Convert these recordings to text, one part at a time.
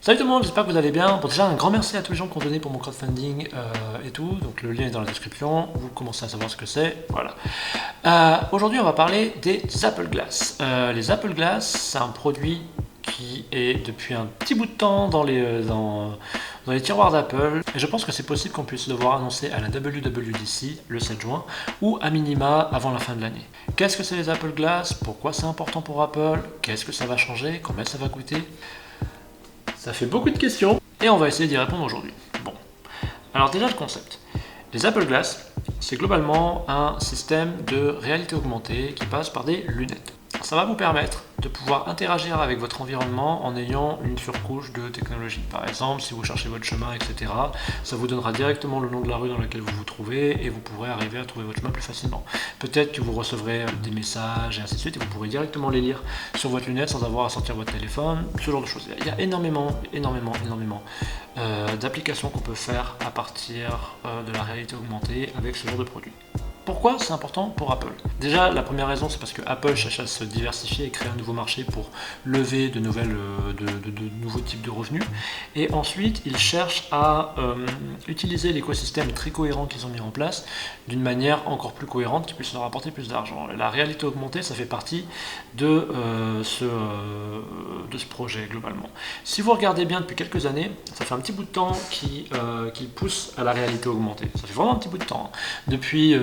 Salut tout le monde, j'espère que vous allez bien. Bon, déjà un grand merci à tous les gens qui ont donné pour mon crowdfunding et tout. Donc le lien est dans la description, vous commencez à savoir ce que c'est. Voilà. Aujourd'hui on va parler des Apple Glass. Les Apple Glass, c'est un produit qui est depuis un petit bout de temps dans les tiroirs d'Apple. Et je pense que c'est possible qu'on puisse le voir annoncé à la WWDC le 7 juin ou à minima avant la fin de l'année. Qu'est-ce que c'est les Apple Glass? Pourquoi c'est important pour Apple? Qu'est-ce que ça va changer? Combien ça va coûter? Ça fait beaucoup de questions et on va essayer d'y répondre aujourd'hui. Bon, alors déjà le concept. Les Apple Glass, c'est globalement un système de réalité augmentée qui passe par des lunettes. Ça va vous permettre de pouvoir interagir avec votre environnement en ayant une surcouche de technologie. Par exemple, si vous cherchez votre chemin, etc., ça vous donnera directement le nom de la rue dans laquelle vous vous trouvez et vous pourrez arriver à trouver votre chemin plus facilement. Peut-être que vous recevrez des messages et ainsi de suite et vous pourrez directement les lire sur votre lunette sans avoir à sortir votre téléphone, ce genre de choses. Il y a énormément d'applications qu'on peut faire à partir de la réalité augmentée avec ce genre de produit. Pourquoi c'est important pour Apple? Déjà, la première raison, c'est parce que Apple cherche à se diversifier et créer un nouveau marché pour lever de nouveaux types de revenus. Et ensuite, ils cherchent à utiliser l'écosystème très cohérent qu'ils ont mis en place d'une manière encore plus cohérente qui puisse leur apporter plus d'argent. La réalité augmentée, ça fait partie de ce projet globalement. Si vous regardez bien depuis quelques années, ça fait un petit bout de temps qu'ils poussent à la réalité augmentée. Ça fait vraiment un petit bout de temps. Depuis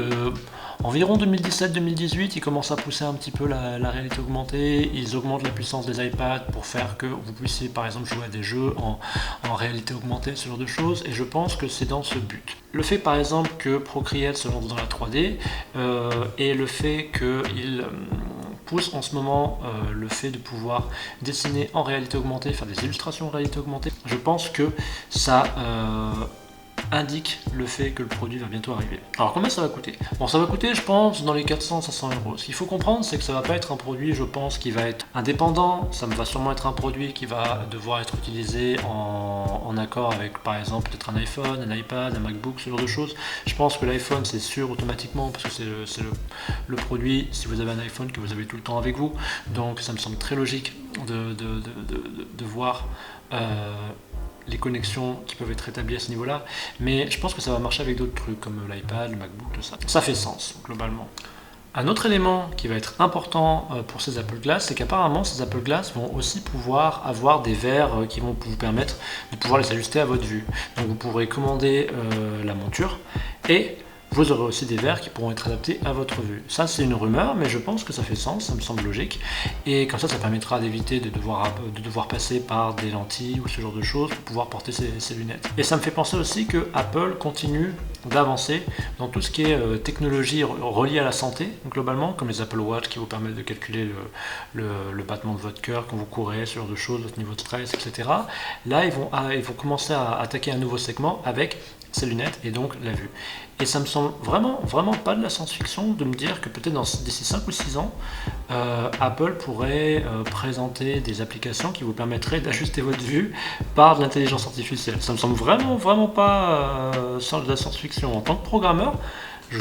environ 2017-2018, ils commencent à pousser un petit peu la réalité augmentée, ils augmentent la puissance des iPads pour faire que vous puissiez par exemple jouer à des jeux en réalité augmentée, ce genre de choses, et je pense que c'est dans ce but. Le fait par exemple que Procreate se lance dans la 3D et le fait qu'ils poussent en ce moment le fait de pouvoir dessiner en réalité augmentée, faire des illustrations en réalité augmentée, je pense que ça indique le fait que le produit va bientôt arriver. Alors combien ça va coûter? Bon, ça va coûter je pense dans les 400-500 euros. Ce qu'il faut comprendre, c'est que ça va pas être un produit, je pense, qui va être indépendant. Ça va sûrement être un produit qui va devoir être utilisé en accord avec par exemple peut-être un iPhone, un iPad, un MacBook, ce genre de choses. Je pense que l'iPhone c'est sûr automatiquement parce que c'est le produit, si vous avez un iPhone, que vous avez tout le temps avec vous. Donc ça me semble très logique de voir les connexions qui peuvent être établies à ce niveau-là, mais je pense que ça va marcher avec d'autres trucs comme l'iPad, le MacBook, tout ça. Ça fait sens, globalement. Un autre élément qui va être important pour ces Apple Glass, c'est qu'apparemment ces Apple Glass vont aussi pouvoir avoir des verres qui vont vous permettre de pouvoir les ajuster à votre vue. Donc vous pourrez commander la monture et vous aurez aussi des verres qui pourront être adaptés à votre vue. Ça c'est une rumeur, mais je pense que ça fait sens, ça me semble logique. Et comme ça permettra d'éviter de devoir passer par des lentilles ou ce genre de choses pour pouvoir porter ces lunettes. Et ça me fait penser aussi que Apple continue d'avancer dans tout ce qui est technologie reliée à la santé, globalement, comme les Apple Watch qui vous permettent de calculer le battement de votre cœur quand vous courez, ce genre de choses, votre niveau de stress, etc. Là, ils vont commencer à attaquer un nouveau segment avec ces lunettes et donc la vue. Et ça me semble vraiment pas de la science-fiction de me dire que peut-être d'ici 5 ou 6 ans, Apple pourrait présenter des applications qui vous permettraient d'ajuster votre vue par de l'intelligence artificielle. Ça me semble vraiment pas de la science-fiction. En tant que programmeur, je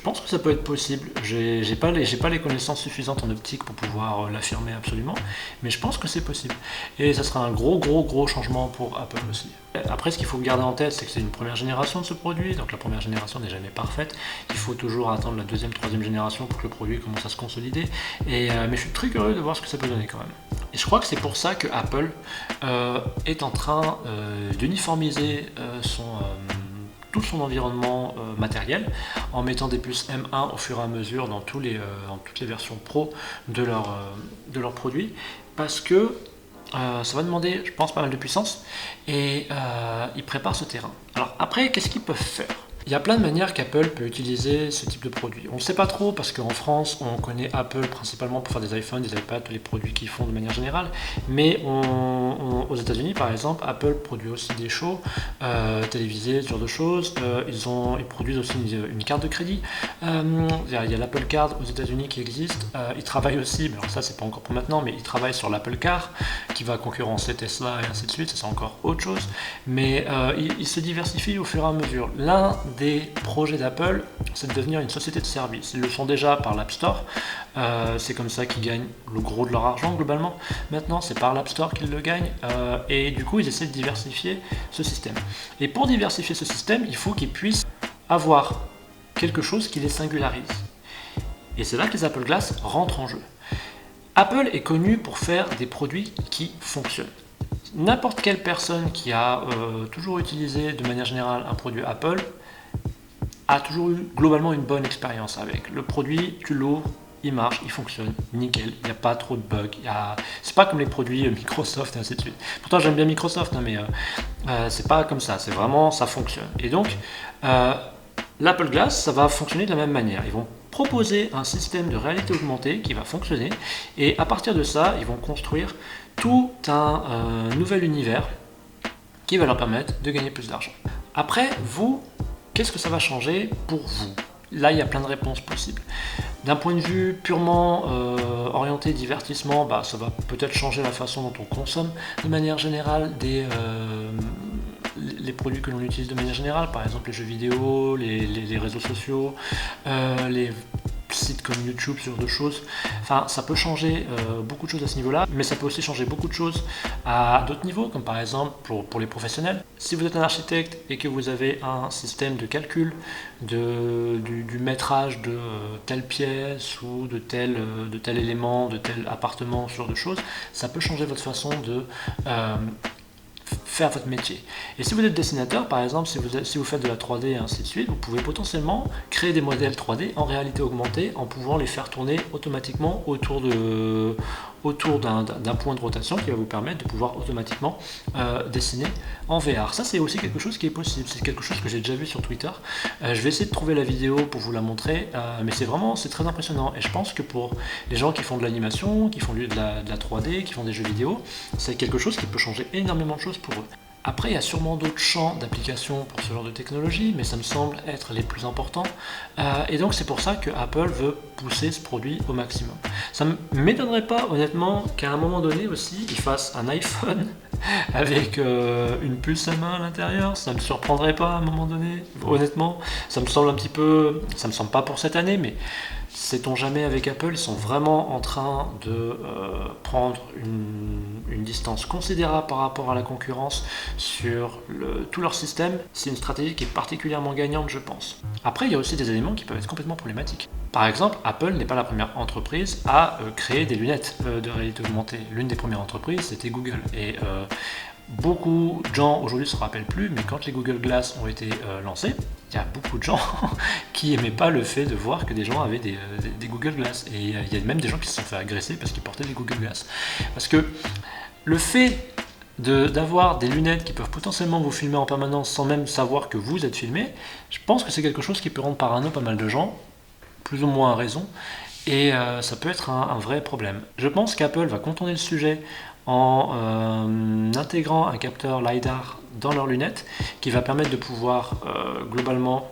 pense que ça peut être possible. J'ai pas les connaissances suffisantes en optique pour pouvoir l'affirmer absolument, mais je pense que c'est possible. Et ça sera un gros changement pour Apple aussi. Après, ce qu'il faut garder en tête, c'est que c'est une première génération de ce produit, donc la première génération n'est jamais parfaite. Il faut toujours attendre la deuxième, troisième génération pour que le produit commence à se consolider. Mais je suis très curieux de voir ce que ça peut donner quand même. Et je crois que c'est pour ça que Apple est en train d'uniformiser tout son environnement matériel en mettant des puces M1 au fur et à mesure dans toutes les versions pro de leurs produits, parce que ça va demander, je pense, pas mal de puissance et ils préparent ce terrain. Alors après, qu'est-ce qu'ils peuvent faire? Il y a plein de manières qu'Apple peut utiliser ce type de produit. On ne sait pas trop parce qu'en France, on connaît Apple principalement pour faire des iPhones, des iPads, tous les produits qu'ils font de manière générale. Mais aux États-Unis, par exemple, Apple produit aussi des shows télévisés, ce genre de choses. Ils produisent aussi une carte de crédit. Il y a l'Apple Card aux États-Unis qui existe. Ils travaillent aussi, mais alors ça c'est pas encore pour maintenant, mais ils travaillent sur l'Apple Car qui va concurrencer Tesla et ainsi de suite. Ça c'est encore autre chose. Mais ils se diversifient au fur et à mesure. L'un des projets d'Apple, c'est de devenir une société de services. Ils le sont déjà par l'App Store, C'est comme ça qu'ils gagnent le gros de leur argent globalement. Maintenant, c'est par l'App Store qu'ils le gagnent. Et du coup, ils essaient de diversifier ce système. Et pour diversifier ce système, il faut qu'ils puissent avoir quelque chose qui les singularise. Et c'est là que les Apple Glass rentrent en jeu. Apple est connu pour faire des produits qui fonctionnent. N'importe quelle personne qui a toujours utilisé de manière générale un produit Apple a toujours eu globalement une bonne expérience avec. Le produit, tu l'ouvres, il marche, il fonctionne, nickel, il n'y a pas trop de bugs. C'est pas comme les produits Microsoft et ainsi de suite. Pourtant j'aime bien Microsoft, hein, mais c'est pas comme ça, c'est vraiment, ça fonctionne. Et donc, l'Apple Glass, ça va fonctionner de la même manière. Ils vont proposer un système de réalité augmentée qui va fonctionner, et à partir de ça, ils vont construire tout un nouvel univers qui va leur permettre de gagner plus d'argent. Après, vous, qu'est-ce que ça va changer pour vous? Là, il y a plein de réponses possibles. D'un point de vue purement orienté divertissement, ça va peut-être changer la façon dont on consomme de manière générale les produits que l'on utilise de manière générale, par exemple les jeux vidéo, les réseaux sociaux, les sites comme YouTube, ce genre de choses. Enfin, ça peut changer beaucoup de choses à ce niveau-là, mais ça peut aussi changer beaucoup de choses à d'autres niveaux, comme par exemple pour les professionnels. Si vous êtes un architecte et que vous avez un système de calcul du métrage de telle pièce ou de tel élément, de tel appartement, ce genre de choses, ça peut changer votre façon de faire votre métier. Et si vous êtes dessinateur, par exemple, si vous faites de la 3D et ainsi de suite, vous pouvez potentiellement créer des modèles 3D en réalité augmentée en pouvant les faire tourner automatiquement autour d'un point de rotation qui va vous permettre de pouvoir automatiquement dessiner en VR. Ça, c'est aussi quelque chose qui est possible. C'est quelque chose que j'ai déjà vu sur Twitter. Je vais essayer de trouver la vidéo pour vous la montrer, mais c'est très impressionnant. Et je pense que pour les gens qui font de l'animation, qui font de la 3D, qui font des jeux vidéo, c'est quelque chose qui peut changer énormément de choses pour eux. Après, il y a sûrement d'autres champs d'application pour ce genre de technologie, mais ça me semble être les plus importants. Et donc, c'est pour ça que Apple veut pousser ce produit au maximum. Ça ne m'étonnerait pas, honnêtement, qu'à un moment donné aussi, ils fassent un iPhone avec une puce à main à l'intérieur. Ça ne me surprendrait pas à un moment donné, honnêtement. Ça me semble pas pour cette année, mais sait-on jamais avec Apple, ils sont vraiment en train de prendre une distance considérable par rapport à la concurrence sur tout leur système. C'est une stratégie qui est particulièrement gagnante, je pense. Après, il y a aussi des éléments qui peuvent être complètement problématiques. Par exemple, Apple n'est pas la première entreprise à créer des lunettes de réalité augmentée. L'une des premières entreprises, c'était Google. Et beaucoup de gens aujourd'hui ne se rappellent plus, mais quand les Google Glass ont été lancés, il y a beaucoup de gens qui n'aimaient pas le fait de voir que des gens avaient des Google Glass. Et il y a même des gens qui se sont fait agresser parce qu'ils portaient des Google Glass. Parce que le fait d'avoir des lunettes qui peuvent potentiellement vous filmer en permanence sans même savoir que vous êtes filmé, je pense que c'est quelque chose qui peut rendre parano pas mal de gens, plus ou moins à raison, et ça peut être un vrai problème. Je pense qu'Apple va contourner le sujet en intégrant un capteur LiDAR dans leurs lunettes qui va permettre de pouvoir globalement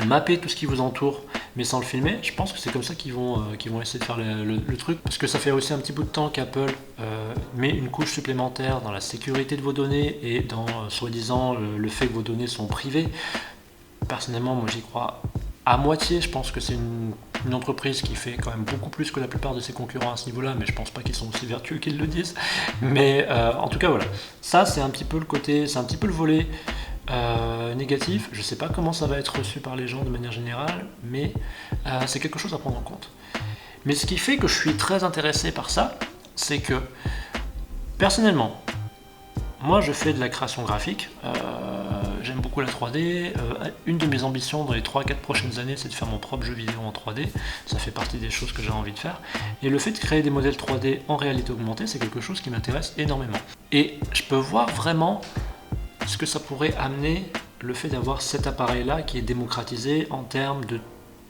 mapper tout ce qui vous entoure mais sans le filmer. Je pense que c'est comme ça qu'ils vont essayer de faire le truc, parce que ça fait aussi un petit bout de temps qu'Apple met une couche supplémentaire dans la sécurité de vos données et dans soi-disant le fait que vos données sont privées. Personnellement, moi j'y crois à moitié. Je pense que c'est une entreprise qui fait quand même beaucoup plus que la plupart de ses concurrents à ce niveau-là, mais je pense pas qu'ils sont aussi vertueux qu'ils le disent. Mais en tout cas voilà, ça c'est un petit peu le volet négatif. Je sais pas comment ça va être reçu par les gens de manière générale, mais c'est quelque chose à prendre en compte. Mais ce qui fait que je suis très intéressé par ça, c'est que personnellement, moi je fais de la création graphique, j'aime beaucoup la 3D, une de mes ambitions dans les 3-4 prochaines années c'est de faire mon propre jeu vidéo en 3D, ça fait partie des choses que j'ai envie de faire, et le fait de créer des modèles 3D en réalité augmentée c'est quelque chose qui m'intéresse énormément. Et je peux voir vraiment ce que ça pourrait amener le fait d'avoir cet appareil-là qui est démocratisé en termes de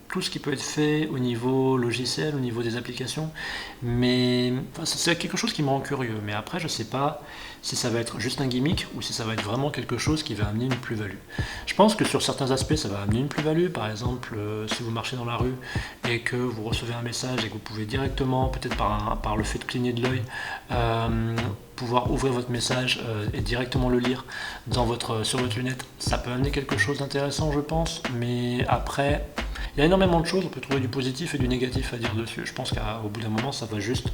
tout ce qui peut être fait au niveau logiciel, au niveau des applications, mais c'est quelque chose qui me rend curieux. Mais après, je ne sais pas si ça va être juste un gimmick ou si ça va être vraiment quelque chose qui va amener une plus-value. Je pense que sur certains aspects, ça va amener une plus-value. Par exemple, si vous marchez dans la rue et que vous recevez un message et que vous pouvez directement, peut-être par le fait de cligner de l'œil, pouvoir ouvrir votre message et directement le lire sur votre lunette, ça peut amener quelque chose d'intéressant, je pense. Mais après, Il y a énormément de choses, on peut trouver du positif et du négatif à dire dessus. Je pense qu'au bout d'un moment, ça va juste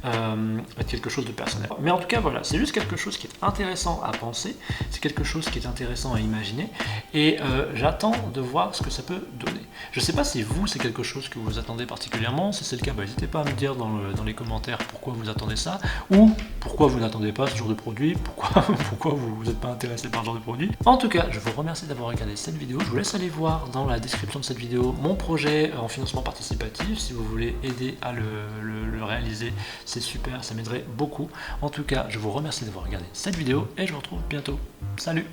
être quelque chose de personnel. Mais en tout cas, voilà, c'est juste quelque chose qui est intéressant à penser, c'est quelque chose qui est intéressant à imaginer, et j'attends de voir ce que ça peut donner. Je ne sais pas si vous, c'est quelque chose que vous attendez particulièrement. Si c'est le cas, n'hésitez pas à me dire dans les commentaires pourquoi vous attendez ça, ou pourquoi vous n'attendez pas ce genre de produit, pourquoi vous n'êtes pas intéressé par ce genre de produit. En tout cas, je vous remercie d'avoir regardé cette vidéo. Je vous laisse aller voir dans la description de cette vidéo mon projet en financement participatif. Si vous voulez aider à le réaliser, c'est super, ça m'aiderait beaucoup. En tout cas, je vous remercie d'avoir regardé cette vidéo et je vous retrouve bientôt. Salut!